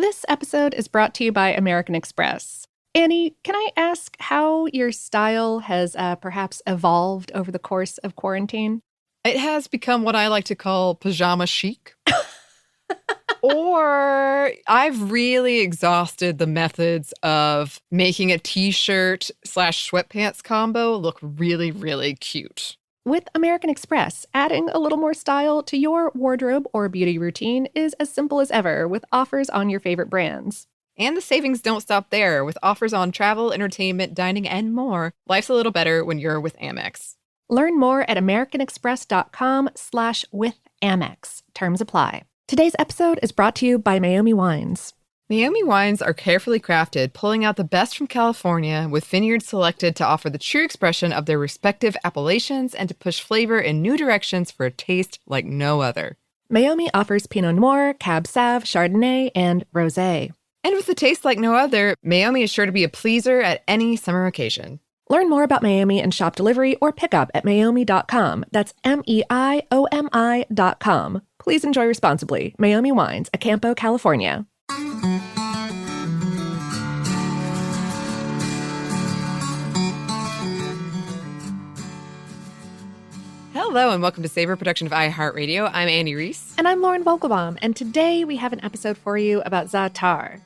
This episode is brought to you by American Express. Annie, can I ask how your style has perhaps evolved over the course of quarantine? It has become what I like to call pajama chic. Or I've really exhausted the methods of making a t-shirt slash sweatpants combo look really, really cute. With American Express, adding a little more style to your wardrobe or beauty routine is as simple as ever with offers on your favorite brands. And the savings don't stop there. With offers on travel, entertainment, dining, and more, life's a little better when you're with Amex. Learn more at americanexpress.com/withamex. Terms apply. Today's episode is brought to you by Meiomi Wines. Meiomi wines are carefully crafted, pulling out the best from California, with vineyards selected to offer the true expression of their respective appellations and to push flavor in new directions for a taste like no other. Meiomi offers Pinot Noir, Cab Sauv, Chardonnay, and Rosé. And with a taste like no other, Meiomi is sure to be a pleaser at any summer occasion. Learn more about Meiomi and shop delivery or pickup at meiomi.com. That's MEIOMI.com. Please enjoy responsibly. Meiomi Wines, Acampo, California. Hello and welcome to Savor, production of iHeartRadio. I'm Annie Reese. And I'm Lauren Vogelbaum. And today we have an episode for you about za'atar.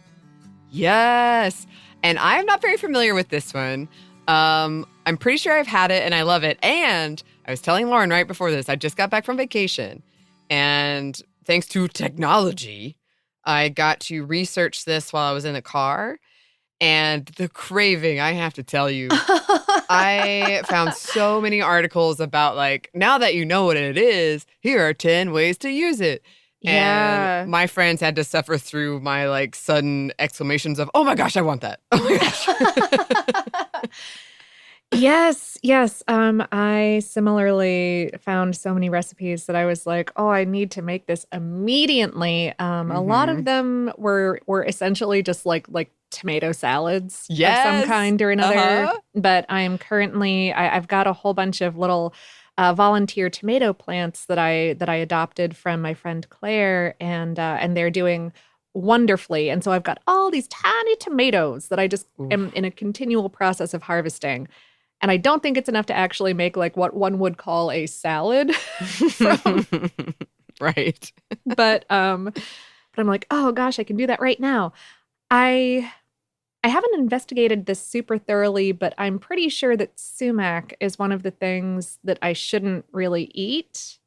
Yes. And I'm not very familiar with this one. I'm pretty sure I've had it and I love it. And I was telling Lauren right before this, I just got back from vacation. And thanks to technology, I got to research this while I was in the car. And the craving, I have to tell you, I found so many articles about like, now that you know what it is, here are 10 ways to use it. Yeah. And my friends had to suffer through my like sudden exclamations of, oh my gosh, I want that. Oh my gosh. Yes. I similarly found so many recipes that I was like, oh, I need to make this immediately. A lot of them were essentially just like tomato salads of some kind or another. But I'm currently, I've got a whole bunch of little volunteer tomato plants that I adopted from my friend Claire, and they're doing wonderfully. And so I've got all these tiny tomatoes that I just am in a continual process of harvesting. And I don't think it's enough to actually make like what one would call a salad from. Right. But I'm like, oh gosh, I can do that right now. I haven't investigated this super thoroughly, but I'm pretty sure that sumac is one of the things that I shouldn't really eat.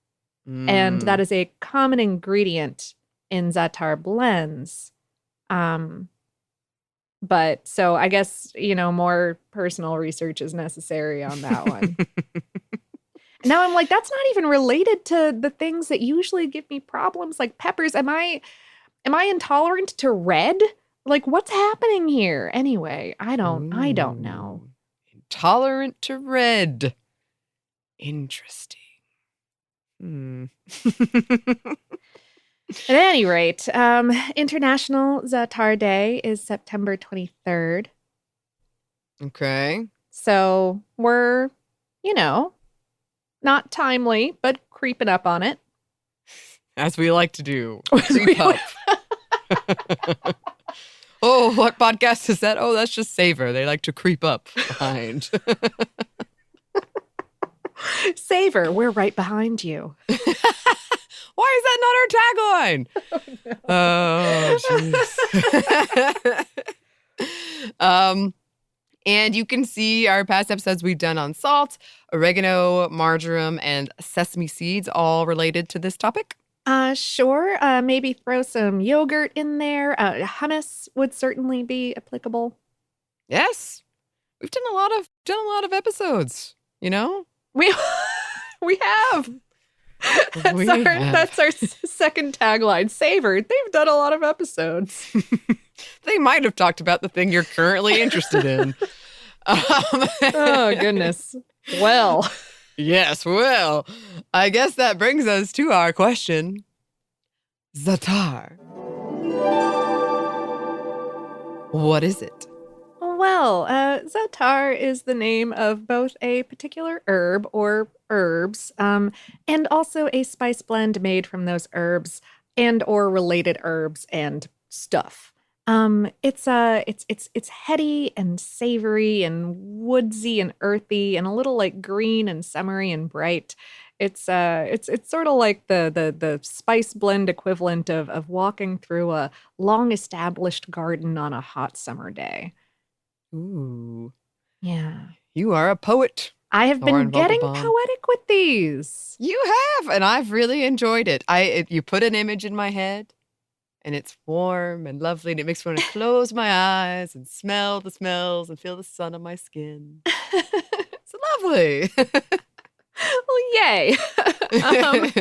And that is a common ingredient in za'atar blends. But so I guess, more personal research is necessary on that one. Now I'm like, that's not even related to the things that usually give me problems like peppers. Am I intolerant to red? Like, what's happening here? Anyway, I don't know. Intolerant to red. Interesting. At any rate, International Za'atar Day is September 23rd. Okay. So we're, not timely, but creeping up on it. As we like to do. Creep up. Oh, what podcast is that? Oh, that's just Savor. They like to creep up behind. Savor, we're right behind you. Why is that not our tagline? Oh, jeez. And you can see our past episodes we've done on salt, oregano, marjoram, and sesame seeds, all related to this topic. Sure. Maybe throw some yogurt in there. Hummus would certainly be applicable. Yes. We've done a lot of episodes, We have. That's our second tagline. Savor. They've done a lot of episodes. They might have talked about the thing you're currently interested in. Oh, goodness. Well. Yes, well, I guess that brings us to our question. Za'atar. What is it? Well, za'atar is the name of both a particular herb or herbs, and also a spice blend made from those herbs and or related herbs and stuff. It's heady and savory and woodsy and earthy and a little like green and summery and bright. It's sort of like the spice blend equivalent of walking through a long established garden on a hot summer day. Ooh, Yeah. you are a poet, I have been Lauren getting Vogelbaum. poetic with these. You have, and I've really enjoyed it. You put an image in my head, and it's warm and lovely, and it makes me want to close my eyes and smell the smells and feel the sun on my skin. It's lovely. Well, yay. um,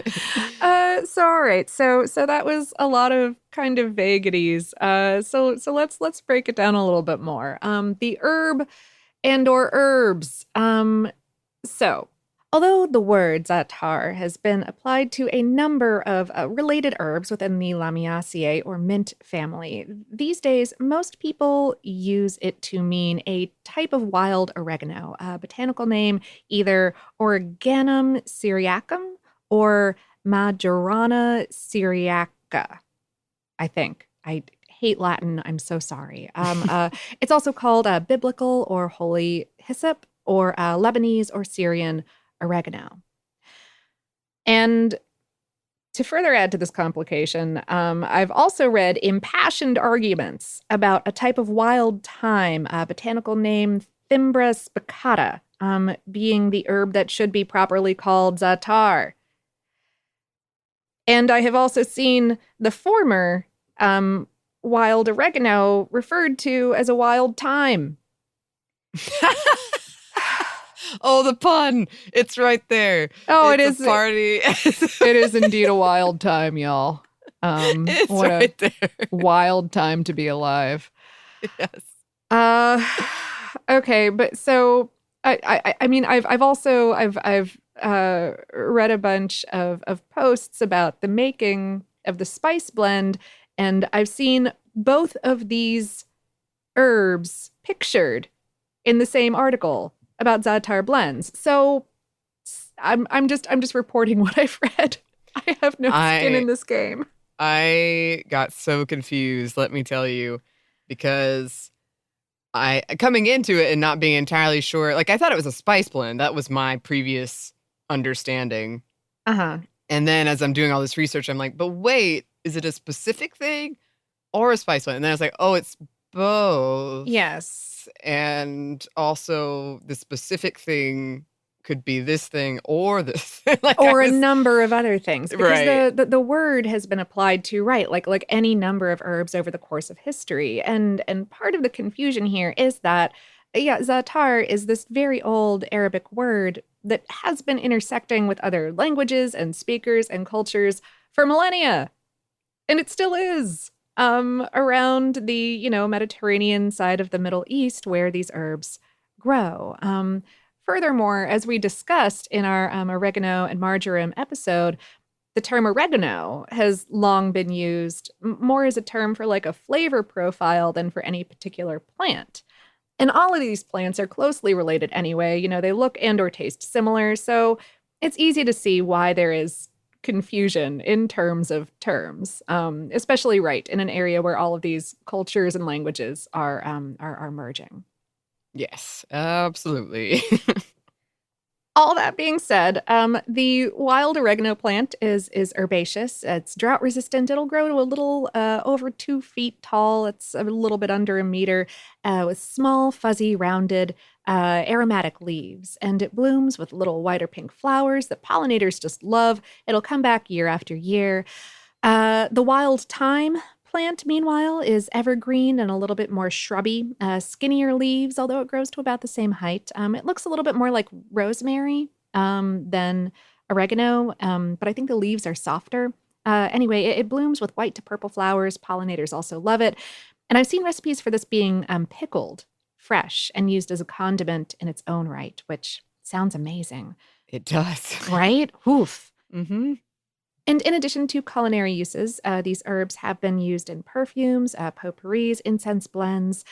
all right. So that was a lot of kind of vagaries. So let's break it down a little bit more. The herb and or herbs. So although the word za'atar has been applied to a number of related herbs within the Lamiaceae or mint family, these days most people use it to mean a type of wild oregano, a botanical name either Origanum syriacum or Majorana syriaca, I think. I hate Latin. I'm so sorry. It's also called biblical or holy hyssop or Lebanese or Syrian oregano. And to further add to this complication, I've also read impassioned arguments about a type of wild thyme, a botanical name Thimbra spicata, being the herb that should be properly called za'atar. And I have also seen the former wild oregano referred to as a wild thyme. Oh, the pun. It's right there. Oh, it's it is a party. It is indeed a wild time, y'all. It's What right a there. wild time to be alive. Yes. Okay, but so I mean I've also I've read a bunch of posts about the making of the spice blend, and I've seen both of these herbs pictured in the same article about za'atar blends. So I'm just reporting what I've read. I have no skin in this game. I got so confused, let me tell you, because I coming into it and not being entirely sure, like I thought it was a spice blend. That was my previous understanding. Uh-huh. And then as I'm doing all this research, I'm like, but wait, is it a specific thing or a spice blend? And then I was like, oh, it's both. Yes. And also the specific thing could be this thing or this like or a number of other things, because right. the word has been applied to, right, like any number of herbs over the course of history, and part of the confusion here is that za'atar is this very old Arabic word that has been intersecting with other languages and speakers and cultures for millennia, and it still is around the Mediterranean side of the Middle East where these herbs grow. Furthermore, as we discussed in our oregano and marjoram episode, the term oregano has long been used more as a term for like a flavor profile than for any particular plant. And all of these plants are closely related anyway. They look and or taste similar, so it's easy to see why there is confusion in terms of terms, especially right in an area where all of these cultures and languages are merging. Yes, absolutely. All that being said, the wild oregano plant is herbaceous. It's drought resistant. It'll grow to a little over 2 feet tall. It's a little bit under a meter, with small, fuzzy, rounded, aromatic leaves. And it blooms with little white or pink flowers that pollinators just love. It'll come back year after year. The wild thyme plant, meanwhile, is evergreen and a little bit more shrubby, skinnier leaves, although it grows to about the same height. It looks a little bit more like rosemary than oregano, but I think the leaves are softer. Anyway, it blooms with white to purple flowers. Pollinators also love it. And I've seen recipes for this being pickled fresh and used as a condiment in its own right, which sounds amazing. It does. Right? Oof. Mm-hmm. And in addition to culinary uses, these herbs have been used in perfumes, potpourris, incense blends.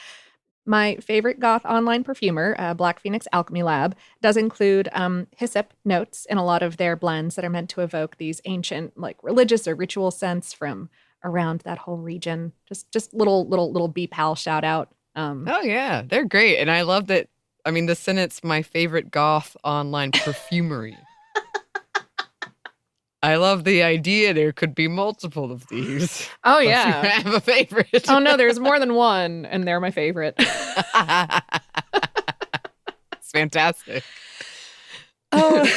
My favorite goth online perfumer, Black Phoenix Alchemy Lab, does include hyssop notes in a lot of their blends that are meant to evoke these ancient, like religious or ritual scents from around that whole region. Just little bee pal shout out. Oh yeah, they're great. And I love that. I mean, the Senate's my favorite goth online perfumery. I love the idea there could be multiple of these. Oh Plus you yeah. have a favorite. Oh no, there's more than one, and they're my favorite. It's fantastic. Oh.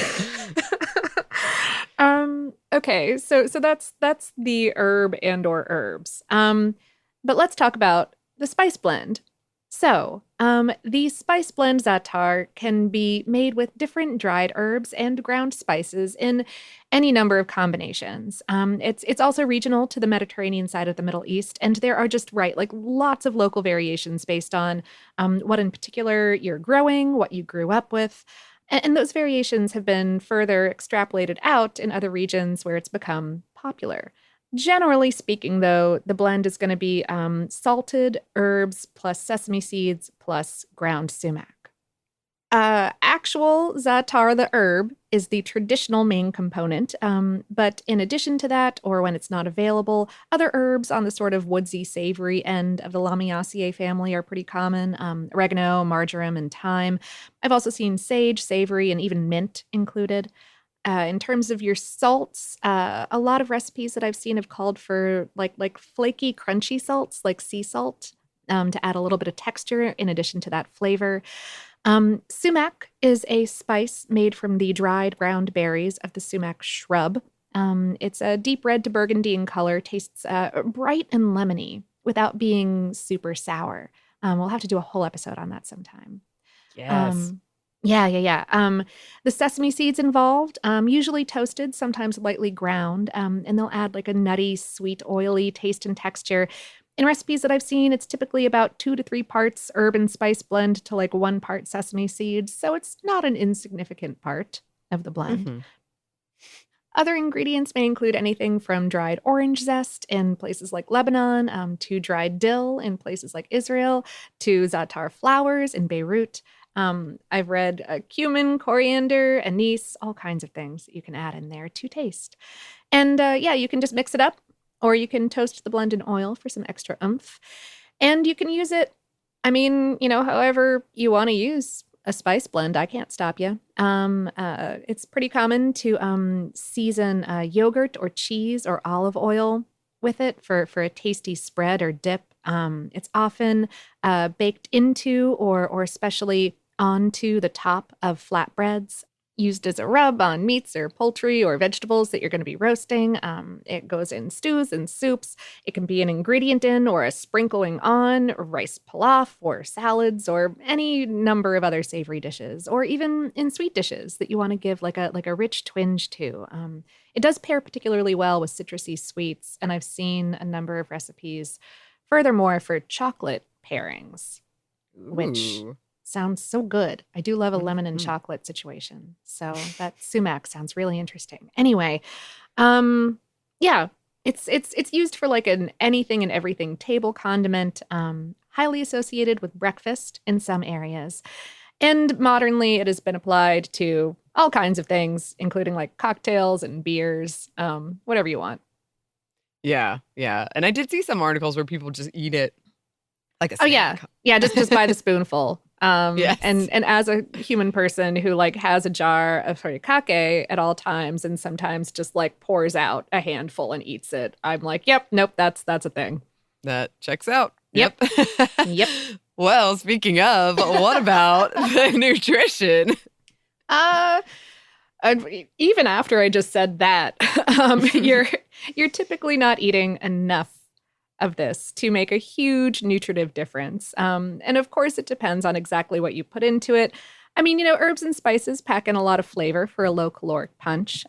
Okay, so that's the herb and or herbs. But let's talk about the spice blend. So, the spice blend za'atar can be made with different dried herbs and ground spices in any number of combinations. It's also regional to the Mediterranean side of the Middle East, and there are just like lots of local variations based on what in particular you're growing, what you grew up with. And those variations have been further extrapolated out in other regions where it's become popular. Generally speaking, though, the blend is going to be salted herbs plus sesame seeds plus ground sumac. Actual za'atar, the herb, is the traditional main component, but in addition to that, or when it's not available, other herbs on the sort of woodsy, savory end of the Lamiaceae family are pretty common. Oregano, marjoram, and thyme. I've also seen sage, savory, and even mint included. In terms of your salts, a lot of recipes that I've seen have called for like flaky, crunchy salts, like sea salt, to add a little bit of texture in addition to that flavor. Sumac is a spice made from the dried ground berries of the sumac shrub. It's a deep red to burgundy in color, tastes bright and lemony without being super sour. We'll have to do a whole episode on that sometime. Yes. Yeah. The sesame seeds involved, usually toasted, sometimes lightly ground, and they'll add like a nutty, sweet, oily taste and texture. In recipes that I've seen, it's typically about 2 to 3 parts herb and spice blend to like 1 part sesame seeds, so it's not an insignificant part of the blend. Mm-hmm. Other ingredients may include anything from dried orange zest in places like Lebanon, to dried dill in places like Israel, to za'atar flowers in Beirut. I've read cumin, coriander, anise, all kinds of things that you can add in there to taste. And yeah, you can just mix it up, or you can toast the blend in oil for some extra oomph. And you can use it, I mean, however you want to use a spice blend. I can't stop you. It's pretty common to season yogurt or cheese or olive oil with it for a tasty spread or dip. It's often baked into or especially onto the top of flatbreads, used as a rub on meats or poultry or vegetables that you're going to be roasting. It goes in stews and soups. It can be an ingredient in or a sprinkling on rice pilaf or salads or any number of other savory dishes, or even in sweet dishes that you want to give like a rich twinge to. It does pair particularly well with citrusy sweets, and I've seen a number of recipes furthermore for chocolate pairings, which Ooh. sounds so good. I do love a lemon and Mhm. chocolate situation. So that sumac sounds really interesting. Anyway, yeah, it's used for like an anything and everything table condiment, highly associated with breakfast in some areas. And modernly it has been applied to all kinds of things, including like cocktails and beers, whatever you want. Yeah. And I did see some articles where people just eat it like a Oh yeah. snack. Yeah, just by the spoonful. Yes. And as a human person who like has a jar of horikake at all times and sometimes just like pours out a handful and eats it, I'm like, yep, nope, that's a thing. That checks out. Yep. Yep. Well, speaking of, what about the nutrition? Uh, Even after I just said that, you're typically not eating enough of this to make a huge nutritive difference. And of course, it depends on exactly what you put into it. I mean, herbs and spices pack in a lot of flavor for a low caloric punch.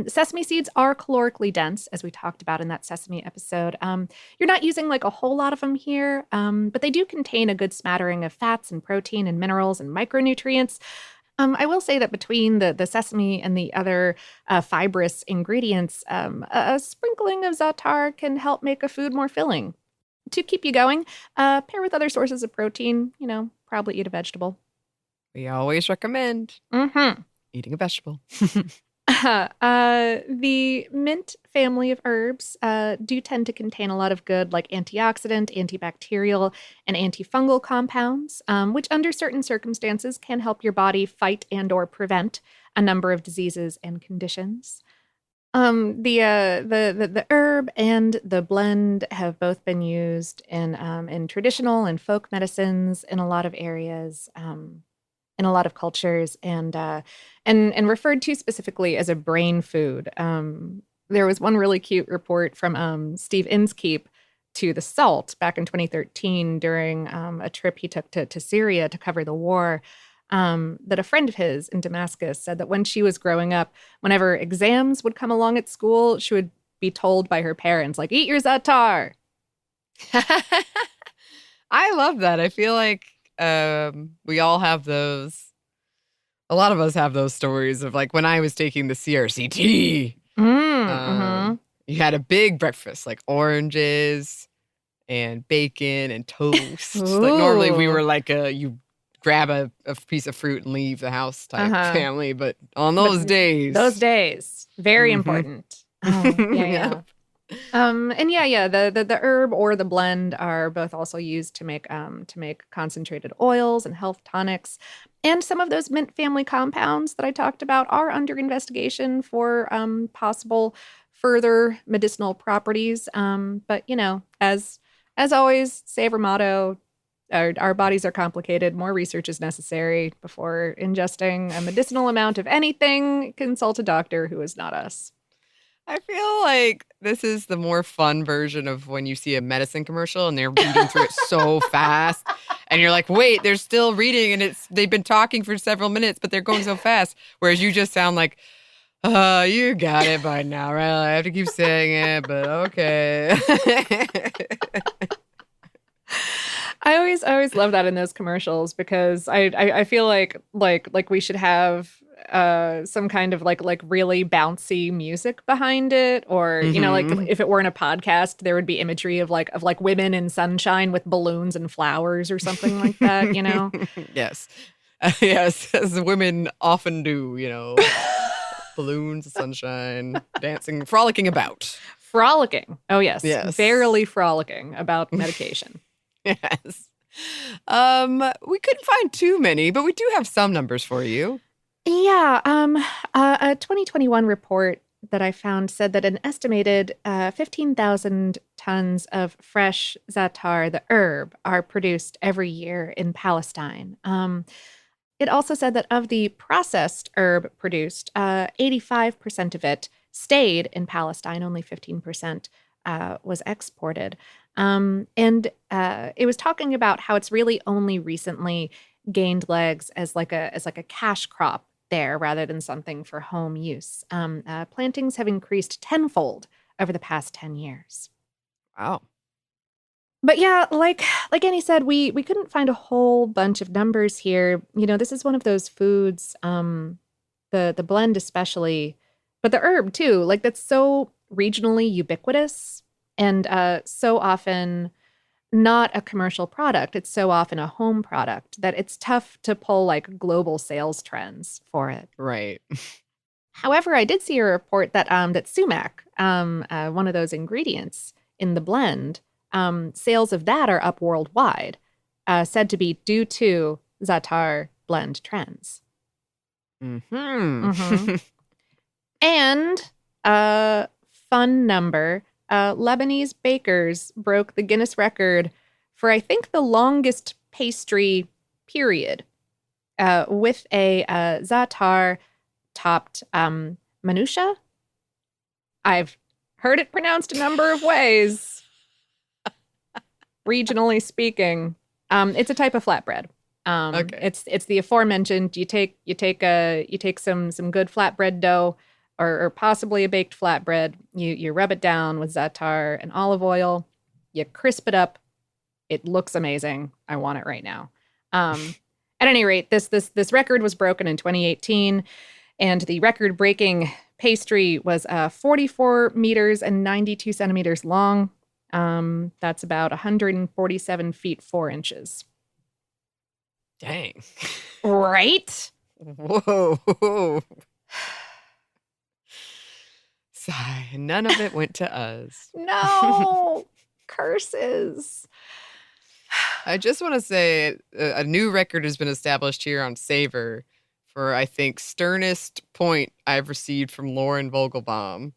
Sesame seeds are calorically dense, as we talked about in that sesame episode. You're not using like a whole lot of them here, but they do contain a good smattering of fats and protein and minerals and micronutrients. I will say that between the sesame and the other fibrous ingredients, a sprinkling of za'atar can help make a food more filling. To keep you going, pair with other sources of protein. Probably eat a vegetable. We always recommend Mm-hmm. eating a vegetable. The mint family of herbs do tend to contain a lot of good, like antioxidant, antibacterial, and antifungal compounds, which under certain circumstances can help your body fight and/or prevent a number of diseases and conditions. The herb and the blend have both been used in traditional and folk medicines in a lot of areas, in a lot of cultures, and referred to specifically as a brain food. There was one really cute report from Steve Inskeep to the Salt back in 2013 during a trip he took to Syria to cover the war. That a friend of his in Damascus said that when she was growing up, whenever exams would come along at school, she would be told by her parents, like, eat your za'atar. I love that. I feel like we all have those. A lot of us have those stories of like when I was taking the CRCT. Mm-hmm. You had a big breakfast, like oranges and bacon and toast. Like normally we were like you grab a piece of fruit and leave the house type family, but on those days, very Mhm. important. Oh, yeah. And the herb or the blend are both also used to make concentrated oils and health tonics. And some of those mint family compounds that I talked about are under investigation for possible further medicinal properties. But as always, save our motto. Our bodies are complicated. More research is necessary before ingesting a medicinal amount of anything. Consult a doctor who is not us. I feel like this is the more fun version of when you see a medicine commercial and they're reading through it so fast. And you're like, wait, they're still reading and they've been talking for several minutes, but they're going so fast. Whereas you just sound like, you got it by now, right? I have to keep saying it, but okay. I always love that in those commercials because I feel like we should have some kind of like really bouncy music behind it, or like if it were in a podcast there would be imagery of like women in sunshine with balloons and flowers or something like that. Yes. Yes, as women often do, balloons, sunshine, dancing, frolicking about. Frolicking. Oh yes. Yes. Frolicking about medication. Yes. We couldn't find too many, but we do have some numbers for you. Yeah, a 2021 report that I found said that an estimated 15,000 tons of fresh za'atar, the herb, are produced every year in Palestine. It also said that of the processed herb produced, 85% of it stayed in Palestine, only 15% was exported. And it was talking about how it's really only recently gained legs as like a cash crop there rather than something for home use. Plantings have increased tenfold over the past 10 years. Wow. But yeah, like Annie said, we couldn't find a whole bunch of numbers here. This is one of those foods, the blend especially, but the herb too, like that's so regionally ubiquitous and so often not a commercial product. It's so often a home product that it's tough to pull like global sales trends for it. Right. However, I did see a report that sumac, one of those ingredients in the blend, sales of that are up worldwide, said to be due to za'atar blend trends. Mm-hmm. And fun number, Lebanese bakers broke the Guinness record for, I think, the longest pastry period with a za'atar topped manusha. I've heard it pronounced a number of ways, regionally speaking. It's a type of flatbread. Okay. It's the aforementioned. You take some good flatbread dough, or possibly a baked flatbread. You rub it down with za'atar and olive oil. You crisp it up. It looks amazing. I want it right now. At any rate, this record was broken in 2018, and the record-breaking pastry was 44 meters and 92 centimeters long. That's about 147 feet 4 inches. Dang. Right? Whoa. Sigh. None of it went to us. No, curses. I just want to say a new record has been established here on Savor for, I think, sternest point I've received from Lauren Vogelbaum.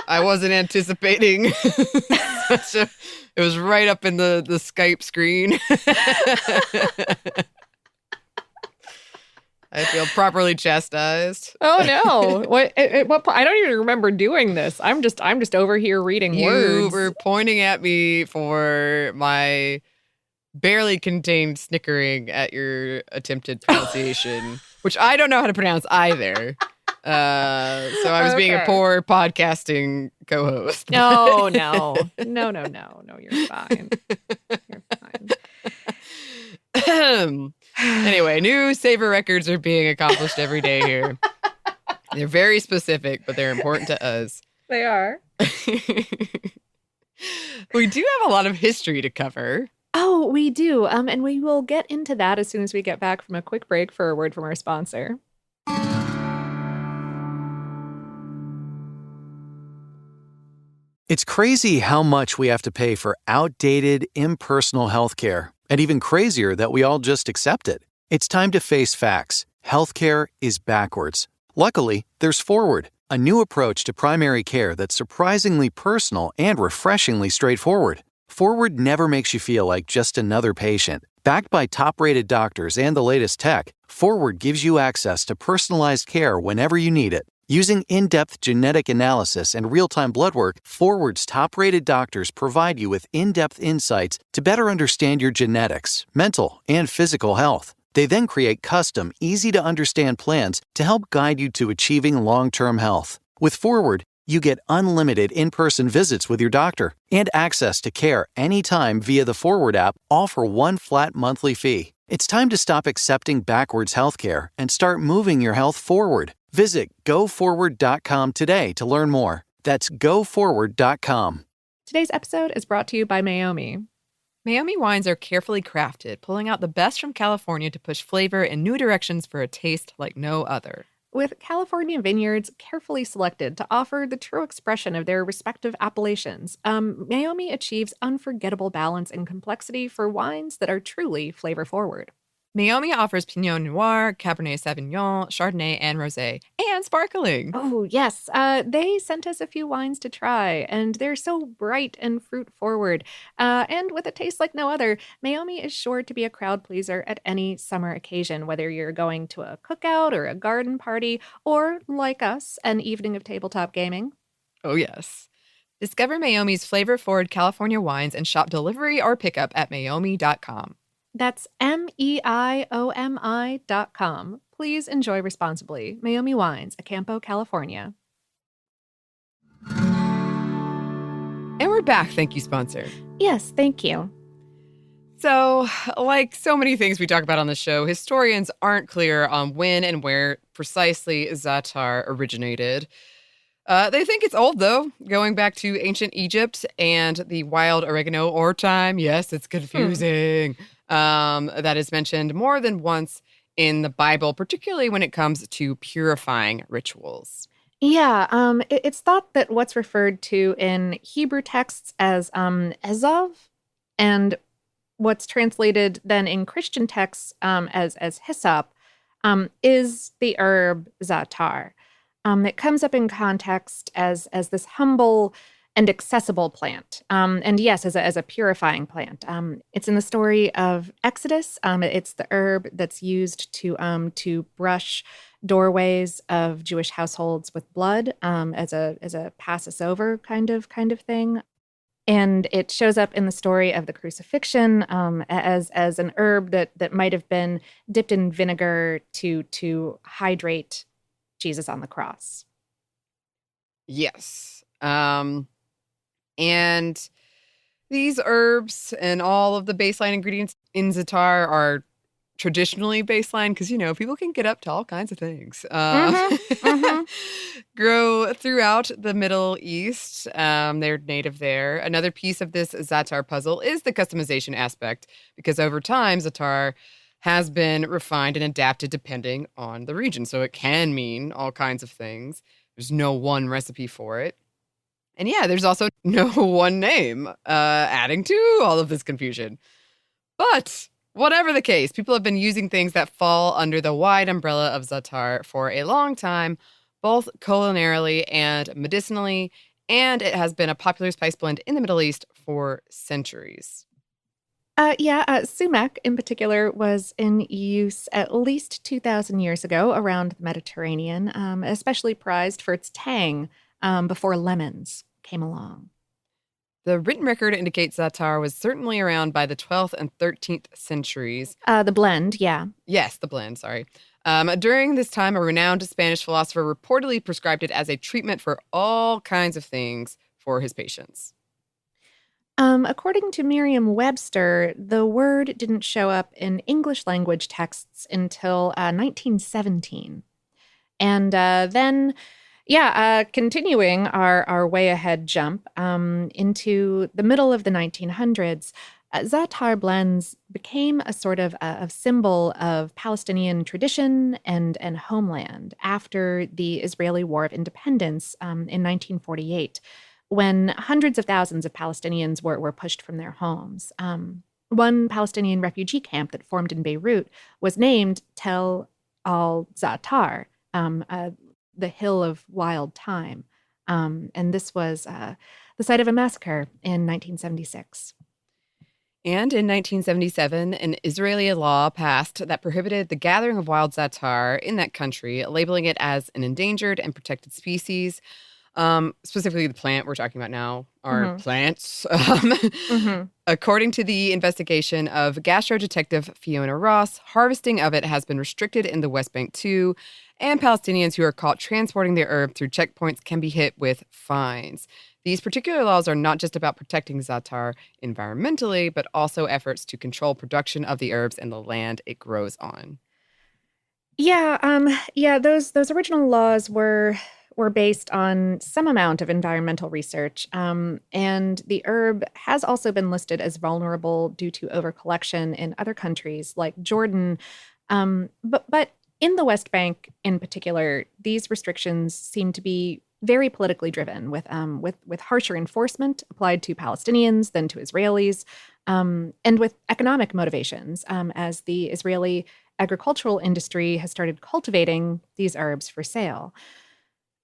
I wasn't anticipating it was right up in the Skype screen. I feel properly chastised. Oh no! What? At what point? I don't even remember doing this. I'm just over here reading words. You were pointing at me for my barely contained snickering at your attempted pronunciation, which I don't know how to pronounce either. So I was being a poor podcasting co-host. No. You're fine. You're fine. Anyway, new Savor records are being accomplished every day here. They're very specific, but they're important to us. They are. We do have a lot of history to cover. Oh, we do. And we will get into that as soon as we get back from a quick break for a word from our sponsor. It's crazy how much we have to pay for outdated, impersonal healthcare, and even crazier that we all just accept it. It's time to face facts. Healthcare is backwards. Luckily, there's Forward, a new approach to primary care that's surprisingly personal and refreshingly straightforward. Forward never makes you feel like just another patient. Backed by top-rated doctors and the latest tech, Forward gives you access to personalized care whenever you need it. Using in-depth genetic analysis and real-time blood work, Forward's top-rated doctors provide you with in-depth insights to better understand your genetics, mental, and physical health. They then create custom, easy-to-understand plans to help guide you to achieving long-term health. With Forward, you get unlimited in-person visits with your doctor and access to care anytime via the Forward app, all for one flat monthly fee. It's time to stop accepting backwards healthcare and start moving your health forward. Visit GoForward.com today to learn more. That's GoForward.com. Today's episode is brought to you by Meiomi. Meiomi wines are carefully crafted, pulling out the best from California to push flavor in new directions for a taste like no other. With California vineyards carefully selected to offer the true expression of their respective appellations, Meiomi achieves unforgettable balance and complexity for wines that are truly flavor-forward. Meiomi offers Pinot Noir, Cabernet Sauvignon, Chardonnay, and Rosé, and sparkling. Oh, yes. They sent us a few wines to try, and they're so bright and fruit-forward. And with a taste like no other, Meiomi is sure to be a crowd pleaser at any summer occasion, whether you're going to a cookout or a garden party, or, like us, an evening of tabletop gaming. Oh, yes. Discover Meiomi's flavor-forward California wines and shop delivery or pickup at meiomi.com. That's MEIOMI.com. Please enjoy responsibly. Meiomi Wines, Acampo, California. And we're back. Thank you, sponsor. Yes, thank you. So, like so many things we talk about on the show, historians aren't clear on when and where precisely za'atar originated. They think it's old, though, going back to ancient Egypt and the wild oregano or thyme. Yes, it's confusing. That is mentioned more than once in the Bible, particularly when it comes to purifying rituals. Yeah, it's thought that what's referred to in Hebrew texts as ezav, and what's translated then in Christian texts as hyssop, is the herb za'atar. It comes up in context as this humble and accessible plant. And yes, as a purifying plant. It's in the story of Exodus. It's the herb that's used to brush doorways of Jewish households with blood, as a pass us over kind of thing. And it shows up in the story of the crucifixion as an herb that might have been dipped in vinegar to hydrate Jesus on the cross. Yes. And these herbs and all of the baseline ingredients in za'atar are traditionally baseline because, people can get up to all kinds of things. Grow throughout the Middle East. They're native there. Another piece of this za'atar puzzle is the customization aspect because over time, za'atar has been refined and adapted depending on the region. So it can mean all kinds of things. There's no one recipe for it. And yeah, there's also no one name, adding to all of this confusion. But whatever the case, people have been using things that fall under the wide umbrella of za'atar for a long time, both culinarily and medicinally, and it has been a popular spice blend in the Middle East for centuries. Sumac in particular was in use at least 2,000 years ago around the Mediterranean, especially prized for its tang before lemons came along. The written record indicates za'atar was certainly around by the 12th and 13th centuries. The blend, yeah. Yes, the blend, sorry. During this time, a renowned Spanish philosopher reportedly prescribed it as a treatment for all kinds of things for his patients. According to Merriam-Webster, the word didn't show up in English language texts until 1917. And then, continuing our way ahead jump into the middle of the 1900s, za'atar blends became a sort of symbol of Palestinian tradition and homeland after the Israeli War of Independence in 1948, when hundreds of thousands of Palestinians were pushed from their homes. One Palestinian refugee camp that formed in Beirut was named Tel al-Za'atar, the Hill of Wild Thyme. And this was the site of a massacre in 1976. And in 1977, an Israeli law passed that prohibited the gathering of wild za'atar in that country, labeling it as an endangered and protected species. Specifically, the plant we're talking about now are plants. According to the investigation of gastro detective Fiona Ross, harvesting of it has been restricted in the West Bank too, and Palestinians who are caught transporting the herb through checkpoints can be hit with fines. These particular laws are not just about protecting za'atar environmentally, but also efforts to control production of the herbs and the land it grows on. Those original laws were based on some amount of environmental research, and the herb has also been listed as vulnerable due to overcollection in other countries like Jordan. But in the West Bank, in particular, these restrictions seem to be very politically driven, with harsher enforcement applied to Palestinians than to Israelis, and with economic motivations, as the Israeli agricultural industry has started cultivating these herbs for sale.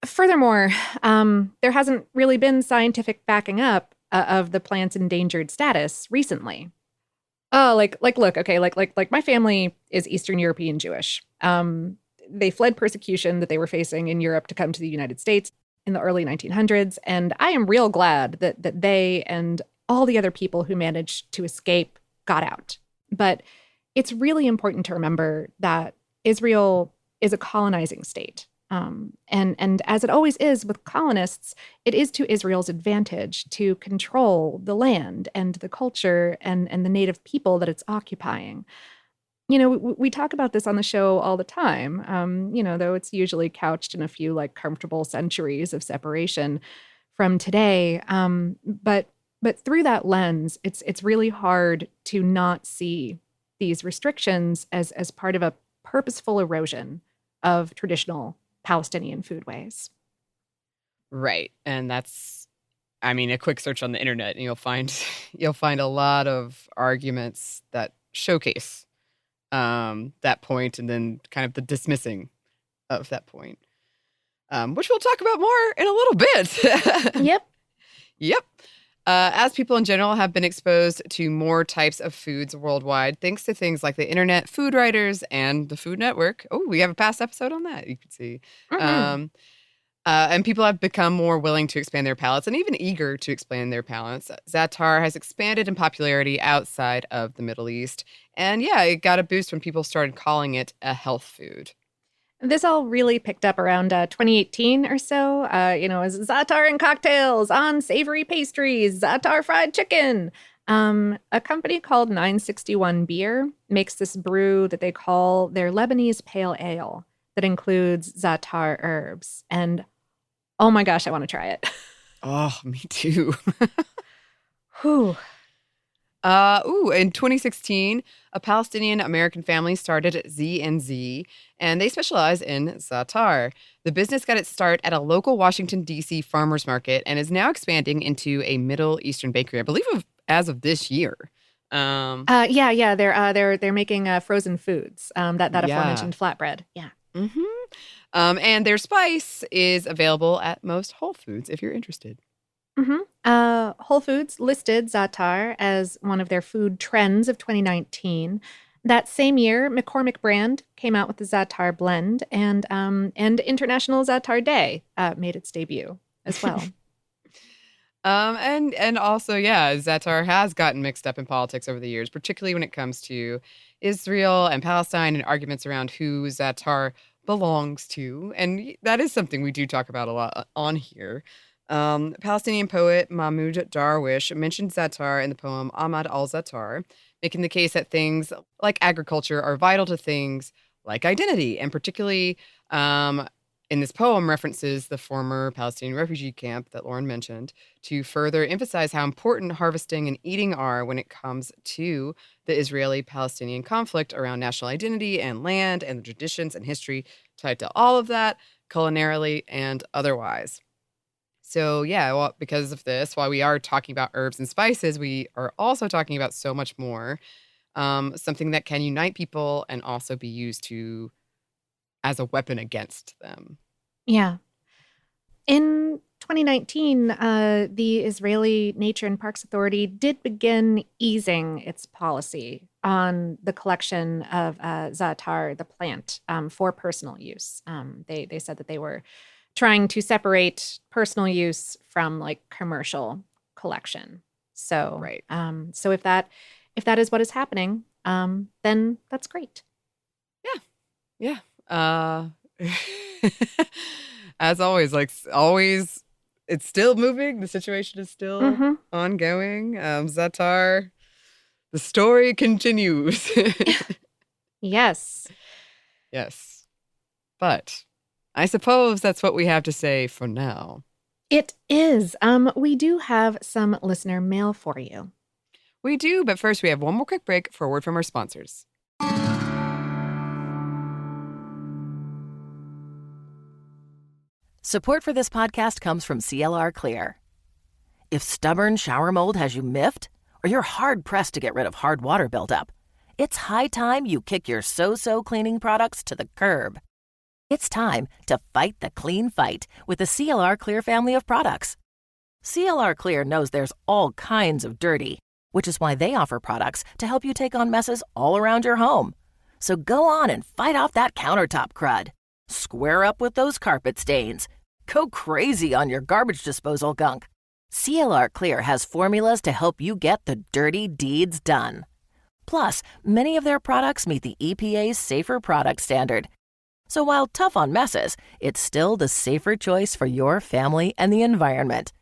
Furthermore, there hasn't really been scientific backing up of the plant's endangered status recently. Oh, look, my family is Eastern European Jewish. They fled persecution that they were facing in Europe to come to the United States in the early 1900s, and I am real glad that they and all the other people who managed to escape got out. But it's really important to remember that Israel is a colonizing state. And as it always is with colonists, it is to Israel's advantage to control the land and the culture and the native people that it's occupying. You know, we talk about this on the show all the time, though it's usually couched in a few comfortable centuries of separation from today. But through that lens, it's really hard to not see these restrictions as part of a purposeful erosion of traditional Palestinian foodways. Right. And that's, a quick search on the internet and you'll find a lot of arguments that showcase that point and then kind of the dismissing of that point, which we'll talk about more in a little bit. Yep. As people in general have been exposed to more types of foods worldwide, thanks to things like the internet, food writers, and the Food Network. Oh, we have a past episode on that, you can see. And people have become more willing to expand their palates and even eager to expand their palates. Za'atar has expanded in popularity outside of the Middle East. And yeah, it got a boost when people started calling it a health food. This all really picked up around 2018 or so, as za'atar in cocktails, on savory pastries, za'atar fried chicken. A company called 961 Beer makes this brew that they call their Lebanese pale ale that includes za'atar herbs. And oh my gosh, I want to try it. Oh, me too. Whew. In 2016, a Palestinian American family started Z&Z, and they specialize in za'atar. The business got its start at a local Washington, D.C. farmers market and is now expanding into a Middle Eastern bakery, I believe as of this year. Yeah. They're making frozen foods. That aforementioned flatbread. Yeah. Mm-hmm. And their spice is available at most Whole Foods if you're interested. Whole Foods listed za'atar as one of their food trends of 2019. That same year, McCormick brand came out with the za'atar blend, and International Za'atar Day made its debut as well. And also, za'atar has gotten mixed up in politics over the years, particularly when it comes to Israel and Palestine and arguments around who za'atar belongs to. And that is something we do talk about a lot on here. Palestinian poet Mahmoud Darwish mentioned za'atar in the poem Ahmad al-Za'atar, making the case that things like agriculture are vital to things like identity, and particularly in this poem references the former Palestinian refugee camp that Lauren mentioned to further emphasize how important harvesting and eating are when it comes to the Israeli-Palestinian conflict around national identity and land and the traditions and history tied to all of that, culinarily and otherwise. So, because of this, while we are talking about herbs and spices, we are also talking about so much more, something that can unite people and also be used as a weapon against them. Yeah. In 2019, the Israeli Nature and Parks Authority did begin easing its policy on the collection of za'atar, the plant, for personal use. They said that they were trying to separate personal use from like commercial collection. So, right. So if that is what is happening, then that's great. Yeah. As always, it's still moving. The situation is still ongoing. Za'atar, the story continues. Yes. Yes. But I suppose that's what we have to say for now. It is. We do have some listener mail for you. We do, but first we have one more quick break for a word from our sponsors. Support for this podcast comes from CLR Clear. If stubborn shower mold has you miffed, or you're hard-pressed to get rid of hard water buildup, it's high time you kick your so-so cleaning products to the curb. It's time to fight the clean fight with the CLR Clear family of products. CLR Clear knows there's all kinds of dirty, which is why they offer products to help you take on messes all around your home. So go on and fight off that countertop crud. Square up with those carpet stains. Go crazy on your garbage disposal gunk. CLR Clear has formulas to help you get the dirty deeds done. Plus, many of their products meet the EPA's Safer Product Standard. So while tough on messes, it's still the safer choice for your family and the environment.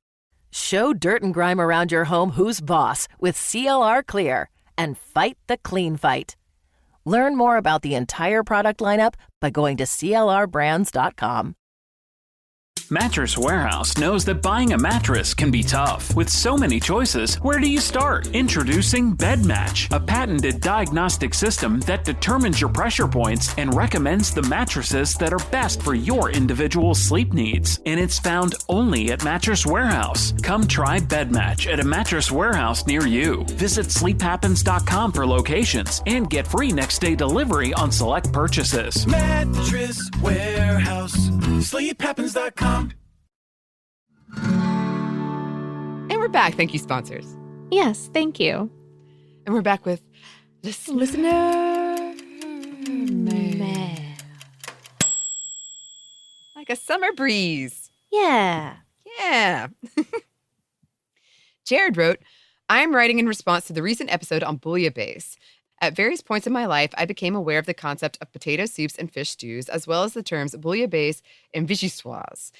Show dirt and grime around your home who's boss with CLR Clear and fight the clean fight. Learn more about the entire product lineup by going to clrbrands.com. Mattress Warehouse knows that buying a mattress can be tough. With so many choices, where do you start? Introducing BedMatch, a patented diagnostic system that determines your pressure points and recommends the mattresses that are best for your individual sleep needs. And it's found only at Mattress Warehouse. Come try BedMatch at a Mattress Warehouse near you. Visit sleephappens.com for locations and get free next day delivery on select purchases. Mattress Warehouse, sleephappens.com. And we're back. Thank you, sponsors. Yes, thank you. And we're back with listener mail. Like a summer breeze. Yeah. Yeah. Jared wrote, I'm writing in response to the recent episode on bouillabaisse. At various points in my life, I became aware of the concept of potato soups and fish stews, as well as the terms bouillabaisse and vichyssoise.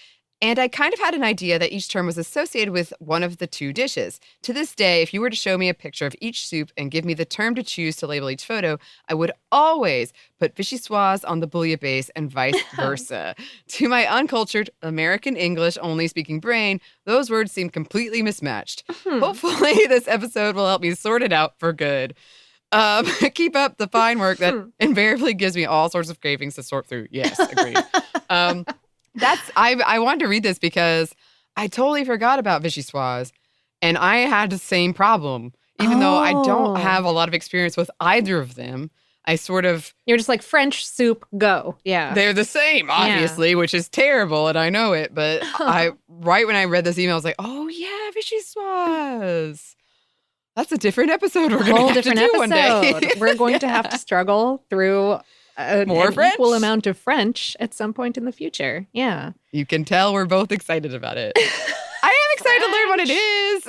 And I kind of had an idea that each term was associated with one of the two dishes. To this day, if you were to show me a picture of each soup and give me the term to choose to label each photo, I would always put vichyssoise on the bouillabaisse and vice versa. To my uncultured American English only speaking brain, those words seem completely mismatched. Hopefully, this episode will help me sort it out for good. Keep up the fine work that invariably gives me all sorts of cravings to sort through. Yes, agreed. I wanted to read this because I totally forgot about vichyssoise, and I had the same problem. Even though I don't have a lot of experience with either of them, I sort of... You're just like, French soup, go. Yeah. They're the same, obviously, which is terrible, and I know it. But right when I read this email, I was like, oh, yeah, vichyssoise. That's a different episode we're going to have to do one day. We're going to have to struggle through an equal amount of French at some point in the future. Yeah. You can tell we're both excited about it. I am excited to learn what it is.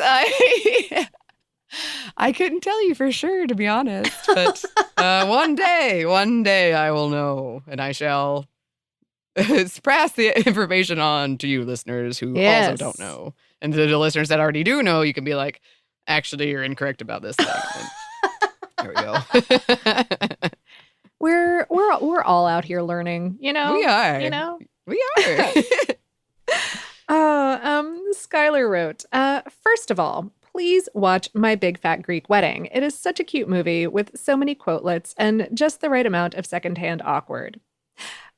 I couldn't tell you for sure, to be honest. But one day I will know, and I shall pass the information on to you listeners who also don't know. And to the listeners that already do know, you can be like, actually, you're incorrect about this thing. There we go. We're all out here learning, you know? We are. You know? We are. Skylar wrote, first of all, please watch My Big Fat Greek Wedding. It is such a cute movie with so many quotelets and just the right amount of secondhand awkward.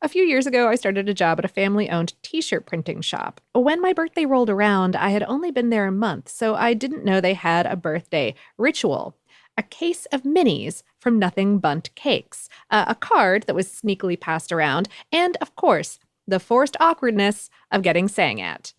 A few years ago, I started a job at a family-owned t-shirt printing shop. When my birthday rolled around, I had only been there a month, so I didn't know they had a birthday ritual. A case of minis from Nothing Bundt Cakes, a card that was sneakily passed around, and, of course, the forced awkwardness of getting sang at.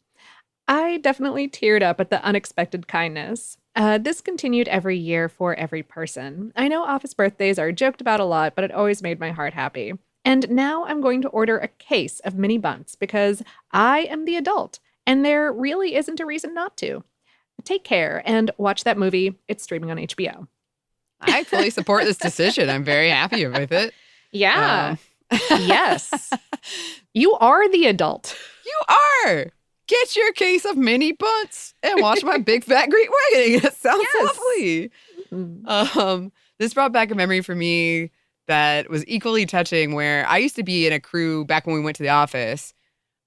I definitely teared up at the unexpected kindness. This continued every year for every person. I know office birthdays are joked about a lot, but it always made my heart happy. And now I'm going to order a case of mini bunts because I am the adult, and there really isn't a reason not to. Take care and watch that movie. It's streaming on HBO. I fully support this decision. I'm very happy with it. Yeah. Yes. You are the adult. You are. Get your case of mini bunts and watch My Big Fat Greek Wedding. It sounds lovely. This brought back a memory for me that was equally touching, where I used to be in a crew back when we went to the office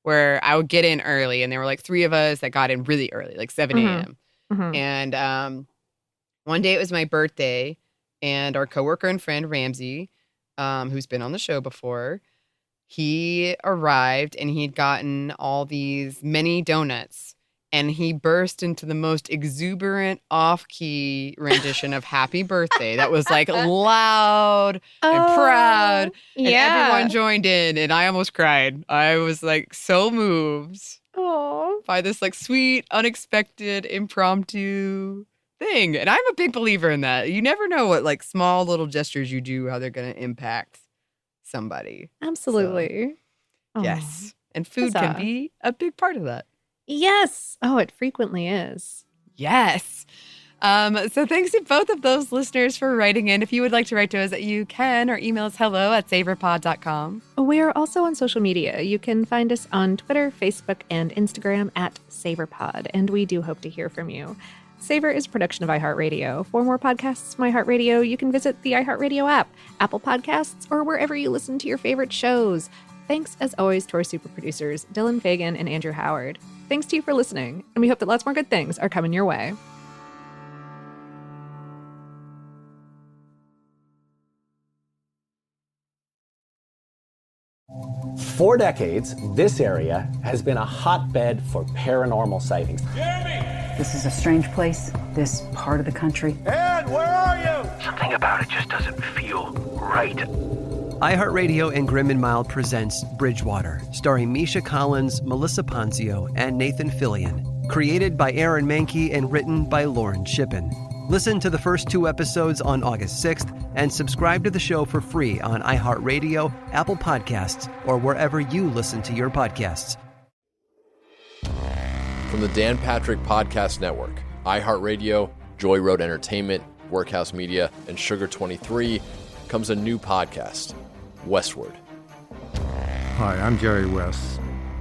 where I would get in early, and there were like 3 of us that got in really early, like 7 a.m. And one day it was my birthday, and our coworker and friend Ramsey, who's been on the show before, he arrived and he'd gotten all these mini donuts. And he burst into the most exuberant, off-key rendition of Happy Birthday that was like loud and proud. And everyone joined in, and I almost cried. I was like so moved by this like sweet, unexpected, impromptu thing. And I'm a big believer in that. You never know what like small little gestures you do, how they're going to impact somebody. Absolutely. So, yes. And food can be a big part of that. Yes. Oh, it frequently is. Yes. So thanks to both of those listeners for writing in. If you would like to write to us, you can, or email us hello@savorpod.com. We are also on social media. You can find us on Twitter, Facebook, and Instagram @SavorPod, and we do hope to hear from you. Savor is a production of iHeartRadio. For more podcasts from iHeartRadio, you can visit the iHeartRadio app, Apple Podcasts, or wherever you listen to your favorite shows. Thanks, as always, to our super producers, Dylan Fagan and Andrew Howard. Thanks to you for listening, and we hope that lots more good things are coming your way. For decades, this area has been a hotbed for paranormal sightings. This is a strange place, this part of the country. Ed, where are you? Something about it just doesn't feel right. iHeartRadio and Grim and Mild presents Bridgewater, starring Misha Collins, Melissa Ponzio, and Nathan Fillion. Created by Aaron Mahnke and written by Lauren Shippen. Listen to the first 2 episodes on August 6th and subscribe to the show for free on iHeartRadio, Apple Podcasts, or wherever you listen to your podcasts. From the Dan Patrick Podcast Network, iHeartRadio, Joy Road Entertainment, Workhouse Media, and Sugar 23 comes a new podcast, Westward. Hi, I'm Jerry West.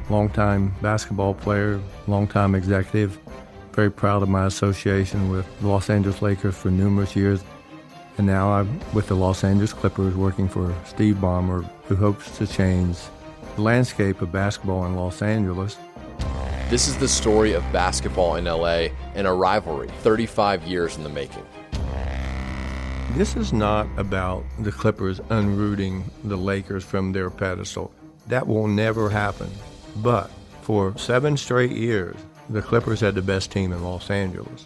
longtime basketball player, longtime executive. Very proud of my association with the Los Angeles Lakers for numerous years. And now I'm with the Los Angeles Clippers working for Steve Ballmer, who hopes to change the landscape of basketball in Los Angeles. This is the story of basketball in LA and a rivalry 35 years in the making. This is not about the Clippers unrooting the Lakers from their pedestal. That will never happen. But for 7 straight years, the Clippers had the best team in Los Angeles.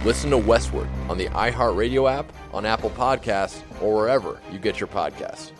Listen to Westward on the iHeartRadio app, on Apple Podcasts, or wherever you get your podcasts.